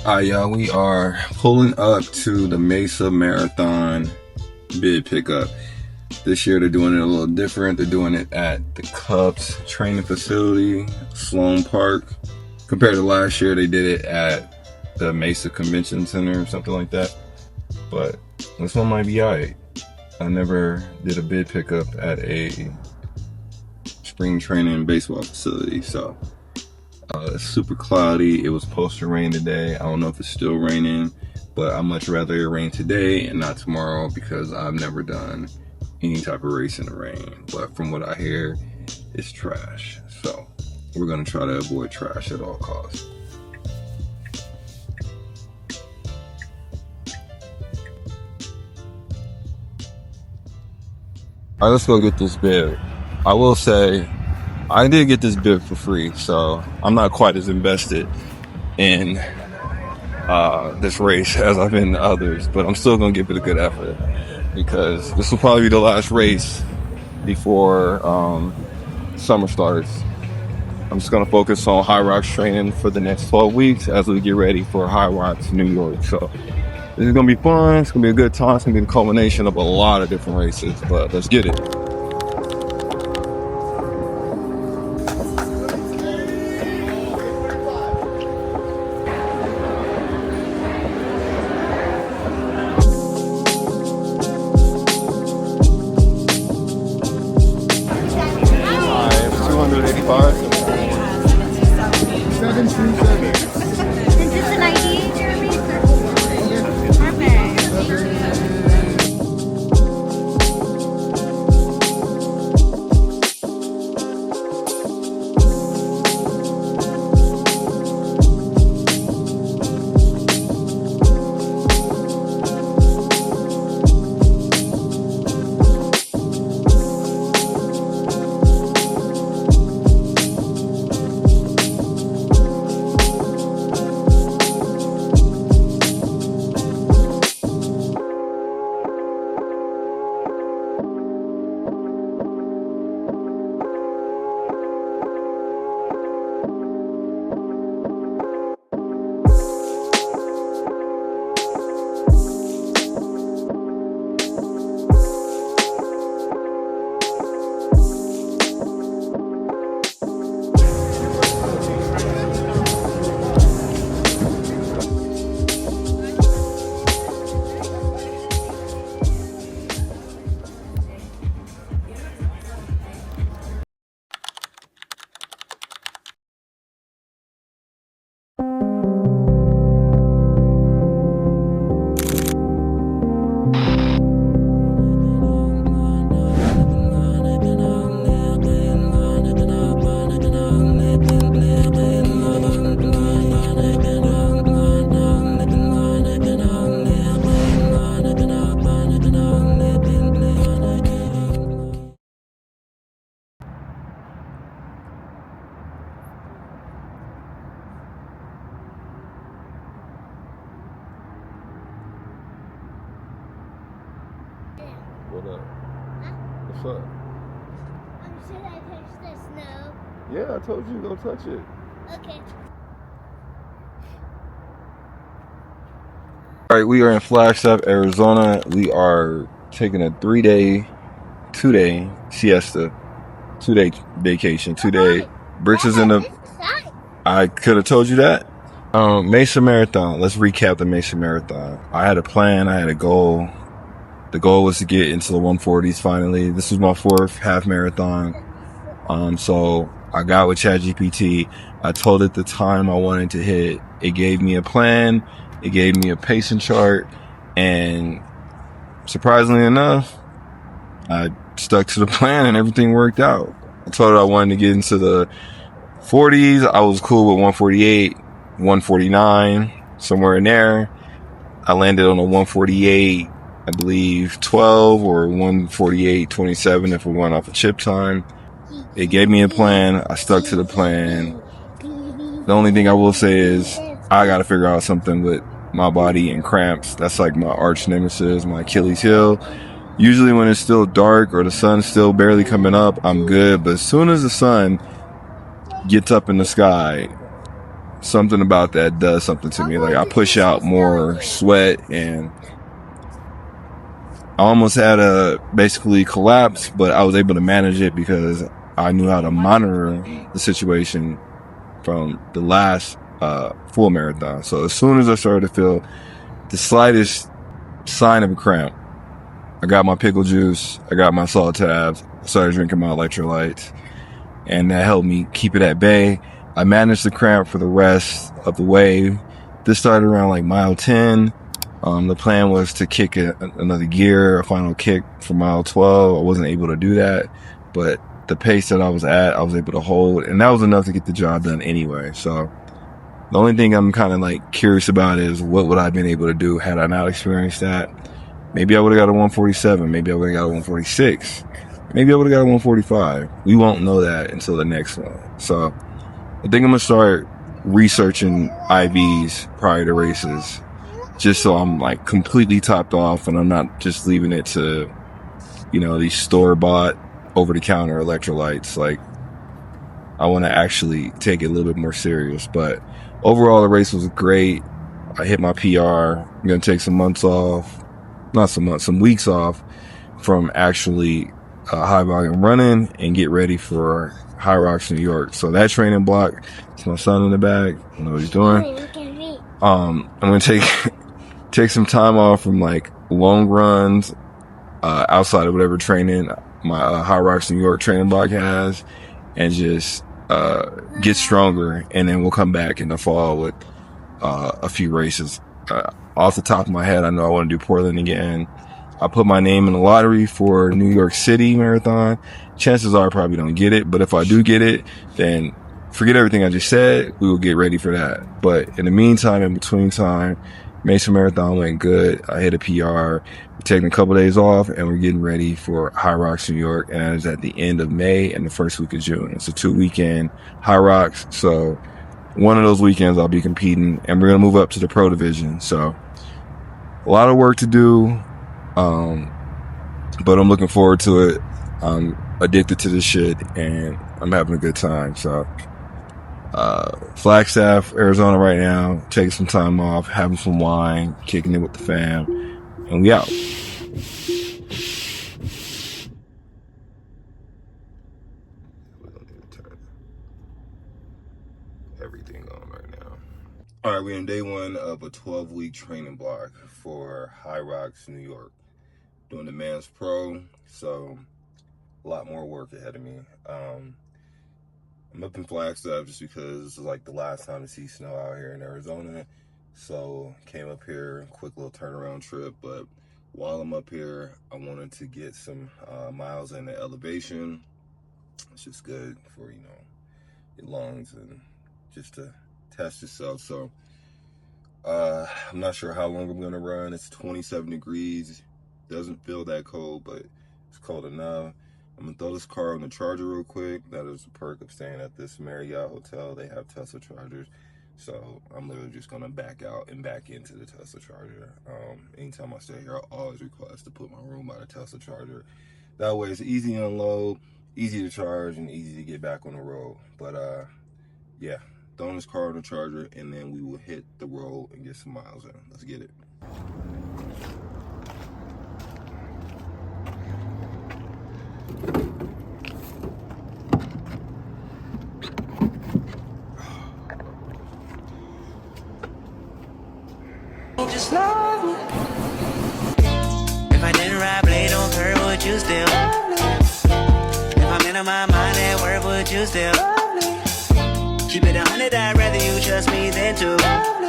Alright, y'all, we are pulling up to the Mesa Marathon bid pickup. This year they're doing it a little different. They're doing it at the Cubs training facility, Sloan Park. Compared to last year, they did it at the Mesa Convention Center or something like that. But this one might be alright. I never did a bid pickup at a spring training baseball facility, so it's super cloudy. It was supposed to rain today. I don't know if it's still raining, but I'd much rather it rain today and not tomorrow because I've never done any type of race in the rain. But from what I hear, it's trash. So we're gonna try to avoid trash at all costs. All right, let's go get this bid. I will say, I did get this bid for free, so I'm not quite as invested in this race as I've been in others, but I'm still gonna give it a good effort because this will probably be the last race before summer starts. I'm just gonna focus on HYROX training for the next 12 weeks as we get ready for HYROX New York. So this is gonna be fun. It's gonna be a good time. It's gonna be the culmination of a lot of different races, but let's get it. What up? Huh? What's up? Should I touch the snow? Yeah, I told you go touch it. Okay. All right, we are in Flagstaff, Arizona. We are taking a 2-day siesta, 2-day vacation, 2-day. Britches in the. I could have told you that. Mesa Marathon. Let's recap the Mesa Marathon. I had a plan. I had a goal. The goal was to get into the 140s finally. This was my 4th half marathon. So I got with ChatGPT. I told it the time I wanted to hit. It gave me a plan. It gave me a pacing chart. And surprisingly enough, I stuck to the plan and everything worked out. I told it I wanted to get into the 40s. I was cool with 148, 149, somewhere in there. I landed on a 148. I believe 12 or 148.27 if we went off a chip time. It gave me a plan. I stuck to the plan. The only thing I will say is I got to figure out something with my body and cramps. That's like my arch nemesis, my Achilles heel. Usually when it's still dark or the sun's still barely coming up, I'm good. But as soon as the sun gets up in the sky, something about that does something to me. Like I push out more sweat, and I almost had a basically collapse, but I was able to manage it because I knew how to monitor the situation from the last full marathon. So as soon as I started to feel the slightest sign of a cramp, I got my pickle juice, I got my salt tabs, I started drinking my electrolytes, and that helped me keep it at bay. I managed the cramp for the rest of the way. This started around like mile 10. The plan was to kick another gear, a final kick for mile 12. I wasn't able to do that, but the pace that I was at, I was able to hold, and that was enough to get the job done anyway. So the only thing I'm kind of like curious about is what would I have been able to do had I not experienced that. Maybe I would have got a 147. Maybe I would have got a 146. Maybe I would have got a 145. We won't know that until the next one. So I think I'm going to start researching IVs prior to races, just so I'm like completely topped off and I'm not just leaving it to, you know, these store-bought over-the-counter electrolytes. Like, I want to actually take it a little bit more serious. But overall, the race was great. I hit my PR. I'm going to take some months off. Not some months, some weeks off from actually high volume running and get ready for HYROX New York. So that training block, it's my son in the back. I know what he's doing. I'm going to take some time off from like long runs outside of whatever training my HYROX New York training block has, and just get stronger, and then we'll come back in the fall with a few races. Off the top of my head, I know I want to do Portland again. I put my name in the lottery for New York City Marathon. Chances are I probably don't get it, but if I do get it, then forget everything I just said. We will get ready for that. But in the meantime, in between time, Mesa Marathon went good. I hit a PR. We're taking a couple days off, and we're getting ready for HYROX New York, and that is at the end of May and the first week of June. It's a 2-weekend HYROX, so one of those weekends I'll be competing, and we're going to move up to the pro division. So a lot of work to do, but I'm looking forward to it. I'm addicted to this shit, and I'm having a good time. So Flagstaff, Arizona right now, taking some time off, having some wine, kicking it with the fam, and we out. Everything on right now. All right, we're in day one of a 12-week training block for HYROX New York. Doing the Men's Pro, so a lot more work ahead of me. I'm up in Flagstaff just because this is like the last time to see snow out here in Arizona. So came up here, quick little turnaround trip. But while I'm up here, I wanted to get some miles in the elevation. It's just good for, you know, your lungs and just to test yourself. So I'm not sure how long I'm gonna run. It's 27 degrees. Doesn't feel that cold, but it's cold enough. I'm gonna throw this car on the charger real quick. That is a perk of staying at this Marriott hotel. They have Tesla chargers. So I'm literally just gonna back out and back into the Tesla charger. Anytime I stay here, I'll always request to put my room by the Tesla charger. That way it's easy to unload, easy to charge, and easy to get back on the road. But yeah, throwing this car on the charger, and then we will hit the road and get some miles in. Let's get it. Just love me. If I didn't ride blade on curve, would you still love me? If I'm in my mind at work, would you still love me? Keep it 100, I'd rather you trust me than to love me.